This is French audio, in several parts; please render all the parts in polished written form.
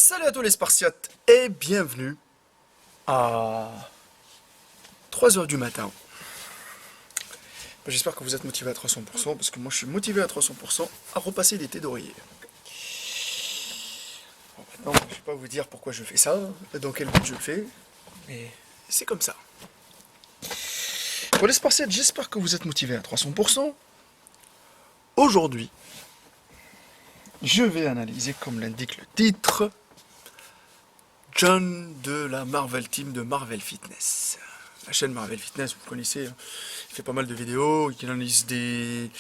Salut à tous les Spartiates et bienvenue à 3 heures du matin. J'espère que vous êtes motivés à 300% parce que moi je suis motivé à 300% à repasser l'été d'oreiller. Bon, maintenant, je ne vais pas vous dire pourquoi je fais ça, dans quel but je le fais, mais c'est comme ça. Pour les Spartiates, j'espère que vous êtes motivés à 300%. Aujourd'hui, je vais analyser, comme l'indique le titre, John de la Marvel Team de Marvel Fitness. La chaîne Marvel Fitness, vous connaissez, hein, il fait pas mal de vidéos, il analyse des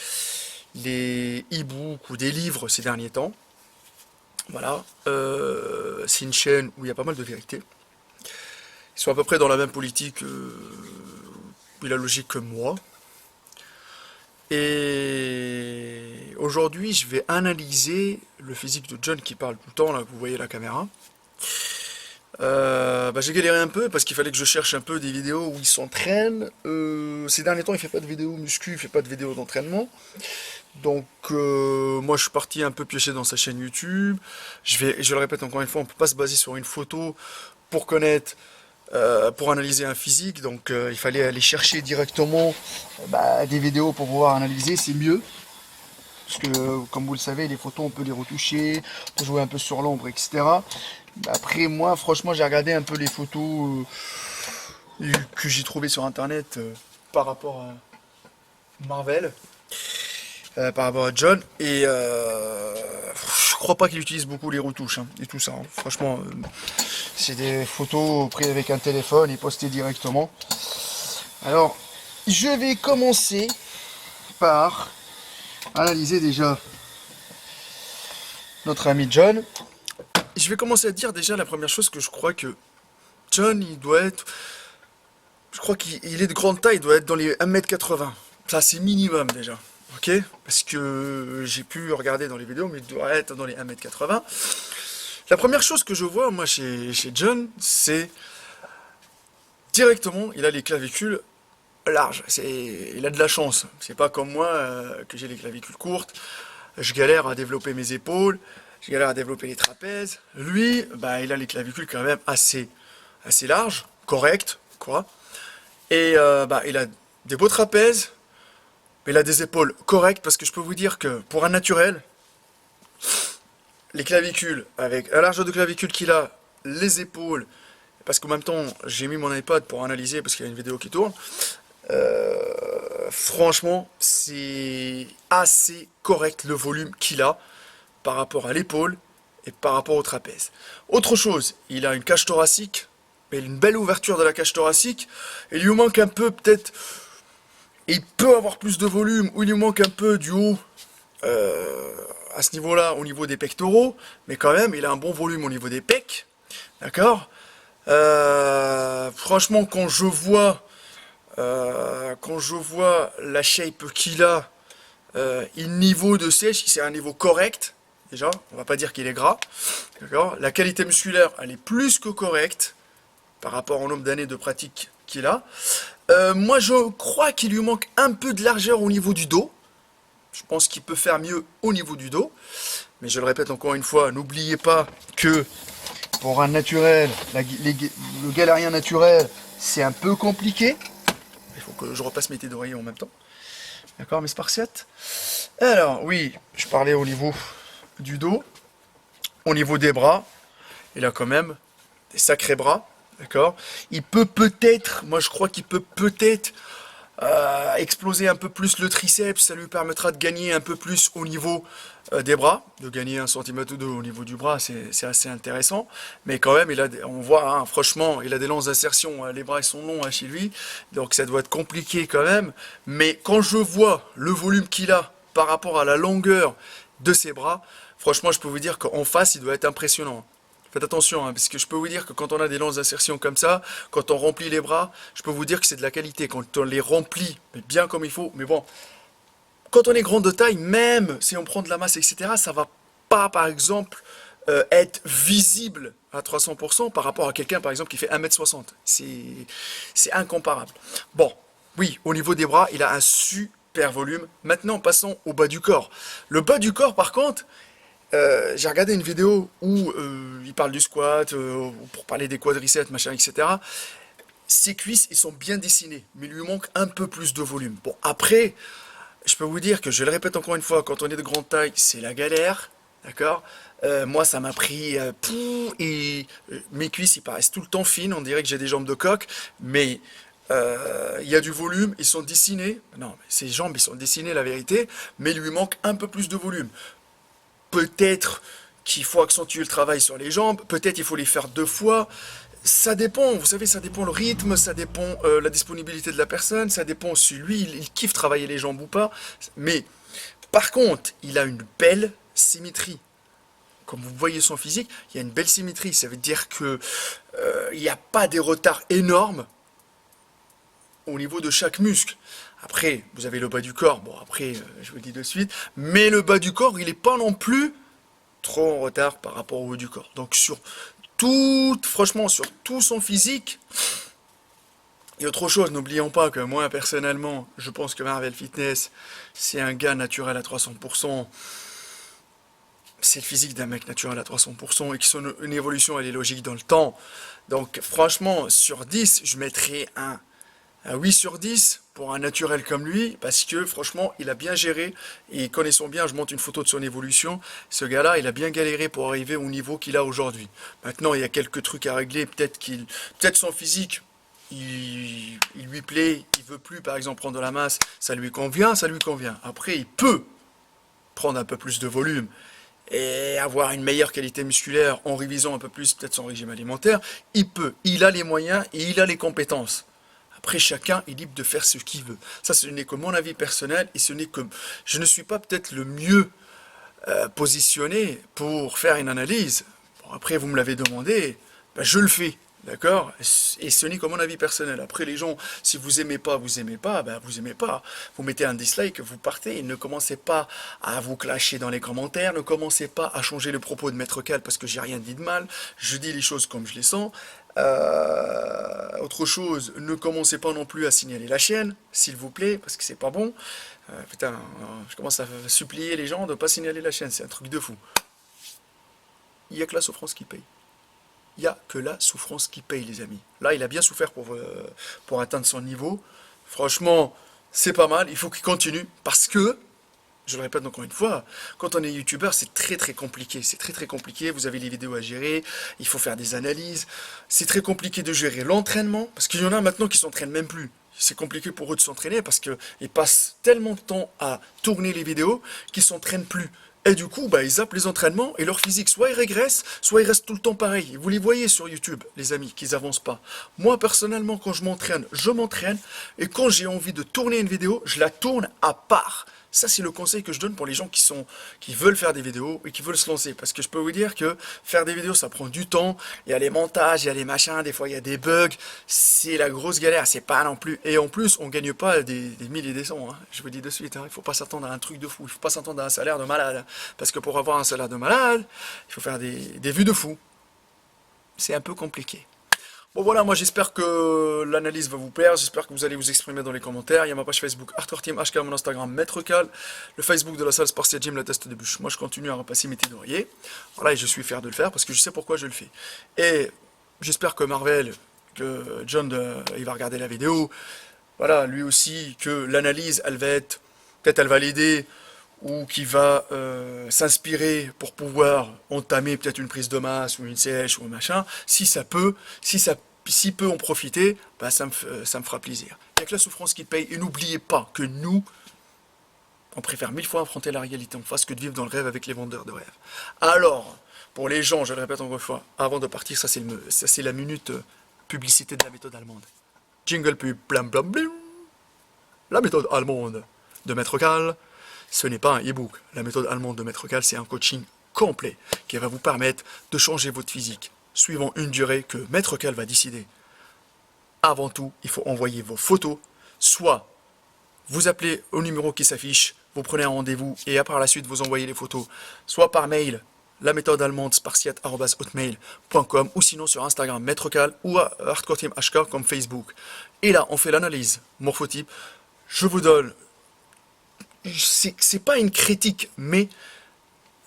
e-books ou des livres ces derniers temps. Voilà, c'est une chaîne où il y a pas mal de vérités. Ils sont à peu près dans la même politique et la logique que moi. Et aujourd'hui, je vais analyser le physique de John qui parle tout le temps, là, vous voyez la caméra. J'ai galéré un peu parce qu'il fallait que je cherche un peu des vidéos où il s'entraîne. Ces derniers temps, il fait pas de vidéos muscu, il fait pas de vidéos d'entraînement. Donc, moi, je suis parti un peu piocher dans sa chaîne YouTube. Je le répète encore une fois, on peut pas se baser sur une photo pour connaître, pour analyser un physique. Donc, il fallait aller chercher directement des vidéos pour pouvoir analyser, c'est mieux. Parce que, comme vous le savez, les photos, on peut les retoucher, on peut jouer un peu sur l'ombre, etc. Après, moi, franchement, j'ai regardé un peu les photos que j'ai trouvées sur Internet par rapport à Marvel, par rapport à John. Et je crois pas qu'il utilise beaucoup les retouches hein, et tout ça. Hein. Franchement, c'est des photos prises avec un téléphone et postées directement. Alors, je vais commencer par analyser déjà notre ami John. Je vais commencer à dire déjà la première chose que je crois que John, il doit être... Je crois qu'il est de grande taille, il doit être dans les 1m80. Ça, c'est minimum déjà. Ok? Parce que j'ai pu regarder dans les vidéos, mais il doit être dans les 1m80. La première chose que je vois, moi, chez John, c'est... Directement, il a les clavicules larges. Il a de la chance. C'est pas comme moi, que j'ai les clavicules courtes. Je galère à développer mes épaules. Je galère à développer les trapèzes. Lui, il a les clavicules quand même assez larges, correctes, quoi. Et il a des beaux trapèzes, mais il a des épaules correctes, parce que je peux vous dire que pour un naturel, les clavicules, avec la largeur de clavicule qu'il a, les épaules, parce qu'en même temps, j'ai mis mon iPad pour analyser, parce qu'il y a une vidéo qui tourne, franchement, c'est assez correct le volume qu'il a par rapport à l'épaule et par rapport au trapèze. Autre chose, il a une cage thoracique, mais une belle ouverture de la cage thoracique. Il lui manque un peu, peut-être, il peut avoir plus de volume, ou il lui manque un peu du haut à ce niveau-là, au niveau des pectoraux, mais quand même, il a un bon volume au niveau des pecs. D'accord? Franchement, quand je vois la shape qu'il a, il niveau de sèche, c'est un niveau correct. Déjà, on va pas dire qu'il est gras. D'accord? La qualité musculaire, elle est plus que correcte par rapport au nombre d'années de pratique qu'il a. Moi, je crois qu'il lui manque un peu de largeur au niveau du dos. Je pense qu'il peut faire mieux au niveau du dos. Mais je le répète encore une fois, n'oubliez pas que pour un naturel, le galérien naturel, c'est un peu compliqué. Il faut que je repasse mes têtes d'oreiller en même temps. D'accord, mes Spartiates? Alors, oui, je parlais au niveau du dos. Au niveau des bras, il a quand même des sacrés bras. D'accord? Il peut peut-être, moi je crois qu'il peut peut-être exploser un peu plus le triceps. Ça lui permettra de gagner un peu plus au niveau des bras, de gagner 1 cm ou 2 au niveau du bras, c'est assez intéressant. Mais quand même, on voit, hein, franchement, il a des longues insertions, hein, les bras ils sont longs hein, chez lui, donc ça doit être compliqué quand même. Mais quand je vois le volume qu'il a par rapport à la longueur de ses bras, franchement, je peux vous dire qu'en face, il doit être impressionnant. Faites attention, hein, parce que je peux vous dire que quand on a des longues insertions comme ça, quand on remplit les bras, je peux vous dire que c'est de la qualité. Quand on les remplit, mais bien comme il faut, mais bon, quand on est grand de taille, même si on prend de la masse, etc., ça va pas, par exemple, être visible à 300% par rapport à quelqu'un, par exemple, qui fait 1m60. C'est incomparable. Bon, oui, au niveau des bras, il a un super volume. Maintenant, passons au bas du corps. Le bas du corps, par contre, J'ai regardé une vidéo où il parle du squat, pour parler des quadriceps, machin, etc. Ses cuisses, ils sont bien dessinés, mais il lui manque un peu plus de volume. Bon, après, je peux vous dire que, je le répète encore une fois, quand on est de grande taille, c'est la galère, d'accord? Moi, ça m'a pris, et mes cuisses, ils paraissent tout le temps fines, on dirait que j'ai des jambes de coq, mais il y a du volume, ils sont dessinés. Non, mais ses jambes, ils sont dessinés, la vérité, mais il lui manque un peu plus de volume. Peut-être qu'il faut accentuer le travail sur les jambes, peut-être il faut les faire 2 fois. Ça dépend, vous savez, ça dépend le rythme, ça dépend la disponibilité de la personne, ça dépend si lui, il kiffe travailler les jambes ou pas. Mais par contre, il a une belle symétrie. Comme vous voyez son physique, il y a une belle symétrie. Ça veut dire que il n'y a pas des retards énormes au niveau de chaque muscle. Après, vous avez le bas du corps. Bon, après, je vous le dis de suite. Mais le bas du corps, il n'est pas non plus trop en retard par rapport au haut du corps. Donc franchement, sur tout son physique. Et autre chose, n'oublions pas que moi, personnellement, je pense que Marvel Fitness, c'est un gars naturel à 300%. C'est le physique d'un mec naturel à 300% et que son une évolution, elle est logique dans le temps. Donc, franchement, sur 10, je mettrais un 8 sur 10 pour un naturel comme lui, parce que franchement, il a bien géré, et connaissons bien, je monte une photo de son évolution, ce gars-là, il a bien galéré pour arriver au niveau qu'il a aujourd'hui. Maintenant, il y a quelques trucs à régler, peut-être son physique, il lui plaît, il veut plus, par exemple, prendre de la masse, ça lui convient, ça lui convient. Après, il peut prendre un peu plus de volume et avoir une meilleure qualité musculaire en révisant un peu plus peut-être son régime alimentaire, il peut, il a les moyens et il a les compétences. Après, chacun est libre de faire ce qu'il veut. Ça, ce n'est que mon avis personnel et ce n'est que... Je ne suis pas peut-être le mieux positionné pour faire une analyse. Bon, après, vous me l'avez demandé, ben, je le fais. D'accord? Et ce n'est que mon avis personnel. Après, les gens, si vous aimez pas, ben vous aimez pas. Vous mettez un dislike, vous partez. Et ne commencez pas à vous clasher dans les commentaires. Ne commencez pas à changer le propos de Maître Cal parce que j'ai rien dit de mal. Je dis les choses comme je les sens. Autre chose, ne commencez pas non plus à signaler la chaîne, s'il vous plaît, parce que c'est pas bon. Putain, je commence à supplier les gens de ne pas signaler la chaîne, c'est un truc de fou. Il n'y a que la souffrance qui paye. Il n'y a que la souffrance qui paye, les amis. Là, il a bien souffert pour atteindre son niveau. Franchement, c'est pas mal. Il faut qu'il continue parce que, je le répète encore une fois, quand on est youtubeur, c'est très très compliqué. C'est très très compliqué. Vous avez les vidéos à gérer, il faut faire des analyses. C'est très compliqué de gérer l'entraînement parce qu'il y en a maintenant qui s'entraînent même plus. C'est compliqué pour eux de s'entraîner parce qu'ils passent tellement de temps à tourner les vidéos qu'ils s'entraînent plus. Et du coup, bah, ils zappent les entraînements et leur physique, soit il régresse, soit il reste tout le temps pareil. Vous les voyez sur YouTube, les amis, qu'ils avancent pas. Moi, personnellement, quand je m'entraîne, et quand j'ai envie de tourner une vidéo, je la tourne à part. Ça, c'est le conseil que je donne pour les gens qui veulent faire des vidéos et qui veulent se lancer. Parce que je peux vous dire que faire des vidéos, ça prend du temps. Il y a les montages, il y a les machins, des fois il y a des bugs. C'est la grosse galère, c'est pas non plus. Et en plus, on gagne pas des milliers et des cents, hein. Je vous le dis de suite, hein. Il faut pas s'attendre à un truc de fou. Il faut pas s'attendre à un salaire de malade. Parce que pour avoir un salaire de malade, il faut faire des vues de fou. C'est un peu compliqué. Bon voilà, moi j'espère que l'analyse va vous plaire, j'espère que vous allez vous exprimer dans les commentaires. Il y a ma page Facebook Hardcore Team HK, mon Instagram Maître Cal, le Facebook de la salle Spartia Gym, la test de bûche. Moi je continue à repasser mes ténoriers. Voilà, et je suis fier de le faire parce que je sais pourquoi je le fais. Et j'espère que Marvel, que John, il va regarder la vidéo. Voilà, lui aussi, que l'analyse, elle va être, peut-être elle va l'aider ou qui va s'inspirer pour pouvoir entamer peut-être une prise de masse ou une sèche ou un machin, s'il peut en profiter, bah, ça me fera plaisir. Il n'y a que la souffrance qui paye, et n'oubliez pas que nous, on préfère 1000 fois affronter la réalité en face que de vivre dans le rêve avec les vendeurs de rêves. Alors, pour les gens, je le répète encore une fois, avant de partir, ça c'est la minute publicité de la méthode allemande. Jingle pub, blam blam blam. La méthode allemande de Maître Cal. Ce n'est pas un e-book. La méthode allemande de Maître Cal, c'est un coaching complet qui va vous permettre de changer votre physique, suivant une durée que Maître Cal va décider. Avant tout, il faut envoyer vos photos, soit vous appelez au numéro qui s'affiche, vous prenez un rendez-vous et par la suite vous envoyez les photos, soit par mail, la méthode allemande spartiate@hotmail.com ou sinon sur Instagram Maître Cal ou à Hardcore Team HK comme Facebook. Et là, on fait l'analyse morphotype. Je vous donne, c'est pas une critique, mais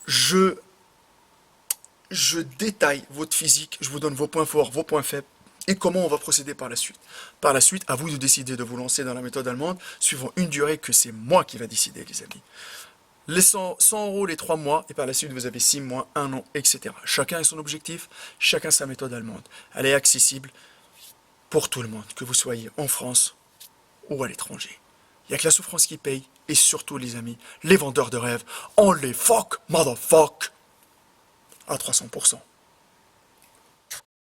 je je détaille votre physique, je vous donne vos points forts, vos points faibles, et comment on va procéder par la suite. Par la suite, à vous de décider de vous lancer dans la méthode allemande, suivant une durée que c'est moi qui va décider, les amis. Les 100 euros les 3 mois, et par la suite, vous avez 6 mois, 1 an, etc. Chacun a son objectif, chacun sa méthode allemande. Elle est accessible pour tout le monde, que vous soyez en France ou à l'étranger. Il n'y a que la souffrance qui paye, et surtout, les amis, les vendeurs de rêves, on les fuck, motherfuck, à 300%.